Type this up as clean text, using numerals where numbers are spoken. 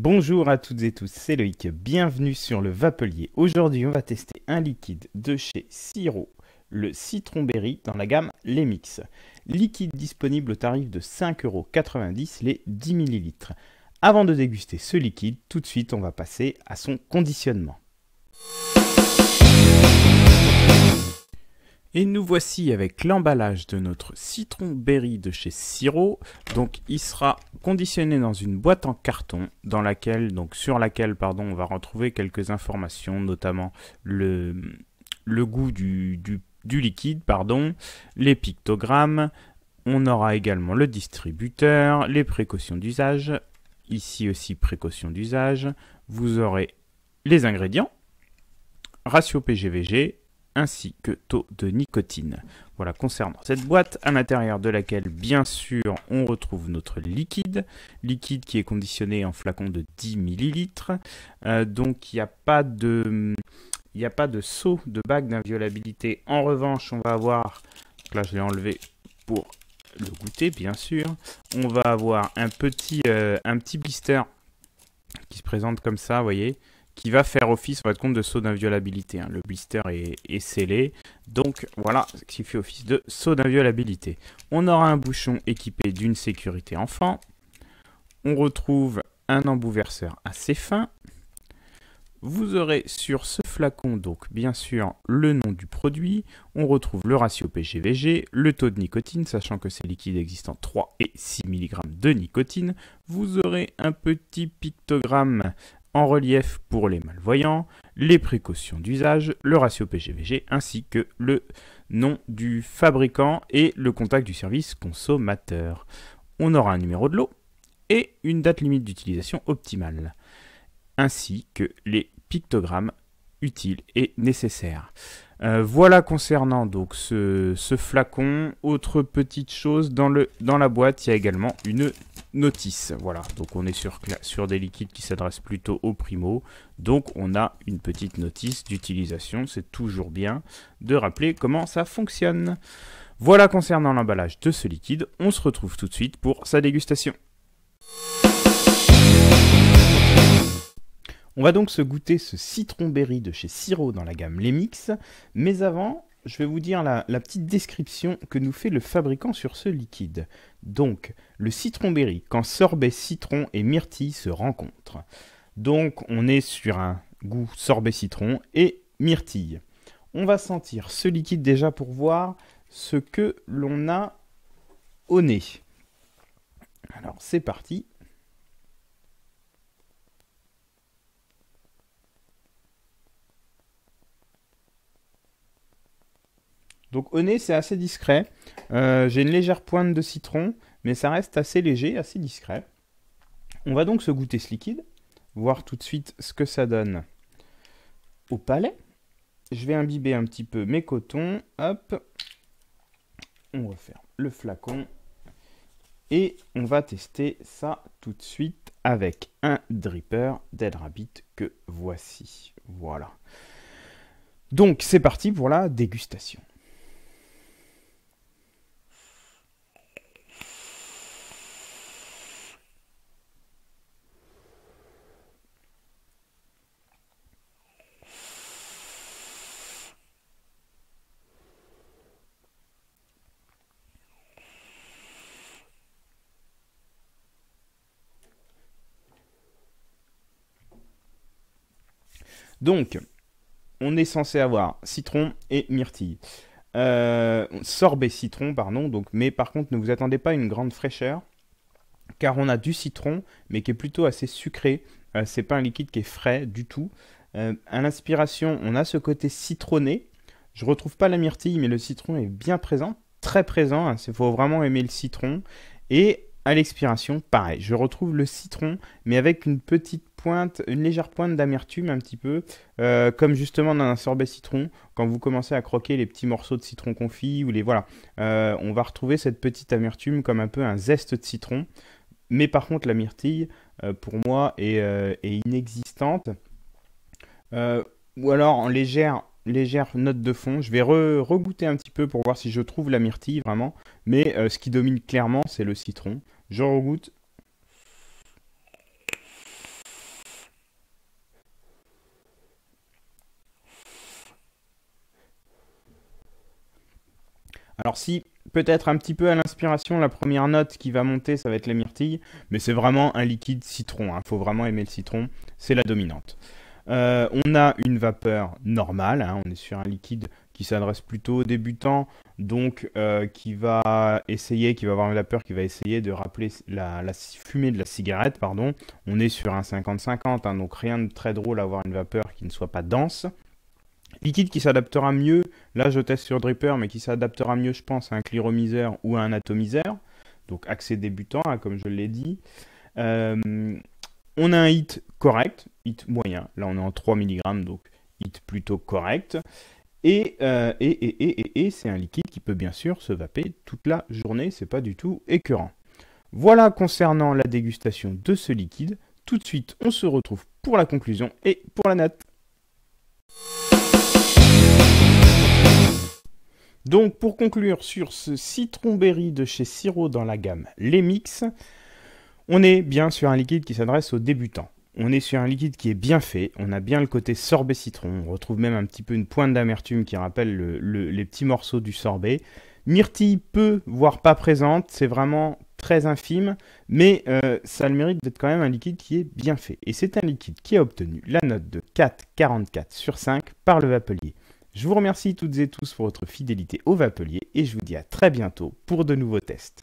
Bonjour à toutes et tous, c'est Loïc, bienvenue sur le Vapelier. Aujourd'hui on va tester un liquide de chez Siro, le Citron Berry dans la gamme Les Mix. Liquide disponible au tarif de 5,90 € les 10 ml. Avant de déguster ce liquide, tout de suite on va passer à son conditionnement. Et nous voici avec l'emballage de notre Citron Berry de chez Siro. Donc il sera conditionné dans une boîte en carton sur laquelle on va retrouver quelques informations, notamment le goût du liquide, les pictogrammes. On aura également le distributeur, les précautions d'usage. Ici aussi précautions d'usage. Vous aurez les ingrédients, ratio PGVG, ainsi que taux de nicotine. Voilà, concernant cette boîte, à l'intérieur de laquelle, bien sûr, on retrouve notre liquide qui est conditionné en flacon de 10 ml. Donc, il n'y a pas de seau de bague d'inviolabilité. En revanche, on va avoir, là je l'ai enlevé pour le goûter, bien sûr, on va avoir un petit blister qui se présente comme ça, vous voyez, qui va faire office, en fait, compte de seau d'inviolabilité. Le blister est scellé, donc voilà ce qui fait office de seau d'inviolabilité. On aura un bouchon équipé d'une sécurité enfant. On retrouve un embout verseur assez fin. Vous aurez sur ce flacon, donc bien sûr, le nom du produit. On retrouve le ratio PGVG, le taux de nicotine, sachant que ces liquides existent 3 et 6 mg de nicotine. Vous aurez un petit pictogramme en relief pour les malvoyants, les précautions d'usage, le ratio PGVG ainsi que le nom du fabricant et le contact du service consommateur. On aura un numéro de lot et une date limite d'utilisation optimale, ainsi que les pictogrammes utiles et nécessaires. Voilà concernant donc ce flacon. Autre petite chose, dans la boîte, il y a également une notice. Voilà, donc on est sur des liquides qui s'adressent plutôt aux primo. Donc on a une petite notice d'utilisation. C'est toujours bien de rappeler comment ça fonctionne. Voilà concernant l'emballage de ce liquide. On se retrouve tout de suite pour sa dégustation. On va donc se goûter ce Citron Berry de chez Siro dans la gamme Les Mix. Mais avant, je vais vous dire la petite description que nous fait le fabricant sur ce liquide. Donc, le Citron Berry, quand sorbet citron et myrtille se rencontrent. Donc, on est sur un goût sorbet citron et myrtille. On va sentir ce liquide déjà pour voir ce que l'on a au nez. Alors, c'est parti. Donc au nez, c'est assez discret. J'ai une légère pointe de citron, mais ça reste assez léger, assez discret. On va donc se goûter ce liquide, voir tout de suite ce que ça donne au palais. Je vais imbiber un petit peu mes cotons. Hop. On referme le flacon. Et on va tester ça tout de suite avec un dripper Dead Rabbit que voici. Voilà. Donc c'est parti pour la dégustation. Donc, on est censé avoir citron et myrtille. Sorbet citron, pardon. Donc, mais par contre, ne vous attendez pas à une grande fraîcheur, car on a du citron, mais qui est plutôt assez sucré. C'est pas un liquide qui est frais du tout. À l'inspiration, on a ce côté citronné. Je retrouve pas la myrtille, mais le citron est bien présent, très présent. Il faut vraiment aimer le citron. Et à l'expiration, pareil, je retrouve le citron, mais avec une petite pointe, une légère pointe d'amertume un petit peu, comme justement dans un sorbet citron, quand vous commencez à croquer les petits morceaux de citron confit, ou on va retrouver cette petite amertume comme un peu un zeste de citron. Mais par contre, la myrtille, pour moi, est inexistante. Ou alors en légère note de fond. Je vais regoûter un petit peu pour voir si je trouve la myrtille vraiment. Mais ce qui domine clairement, c'est le citron. Je regoute. Alors si, peut-être un petit peu à l'inspiration, la première note qui va monter, ça va être les myrtilles, mais c'est vraiment un liquide citron, hein. Faut vraiment aimer le citron, c'est la dominante. On a une vapeur normale, hein. On est sur un liquide qui s'adresse plutôt aux débutants, donc qui va avoir une vapeur qui va essayer de rappeler la fumée de la cigarette, pardon. On est sur un 50-50, hein, donc rien de très drôle à avoir une vapeur qui ne soit pas dense. Liquide qui s'adaptera mieux, là je teste sur Dripper, mais qui s'adaptera mieux, je pense, à un cliromiseur ou à un atomiseur. Donc accès débutant, hein, comme je l'ai dit. Euh, on a un hit correct, hit moyen. Là on est en 3 mg, donc hit plutôt correct. Et c'est un liquide qui peut bien sûr se vaper toute la journée, c'est pas du tout écœurant. Voilà concernant la dégustation de ce liquide. Tout de suite, on se retrouve pour la conclusion et pour la note. Donc pour conclure sur ce citron berry de chez Sirop dans la gamme Les Mix, on est bien sur un liquide qui s'adresse aux débutants. On est sur un liquide qui est bien fait, on a bien le côté sorbet citron, on retrouve même un petit peu une pointe d'amertume qui rappelle les petits morceaux du sorbet. Myrtille peu, voire pas présente, c'est vraiment très infime, mais ça a le mérite d'être quand même un liquide qui est bien fait. Et c'est un liquide qui a obtenu la note de 4,44 sur 5 par le Vapelier. Je vous remercie toutes et tous pour votre fidélité au Vapelier et je vous dis à très bientôt pour de nouveaux tests.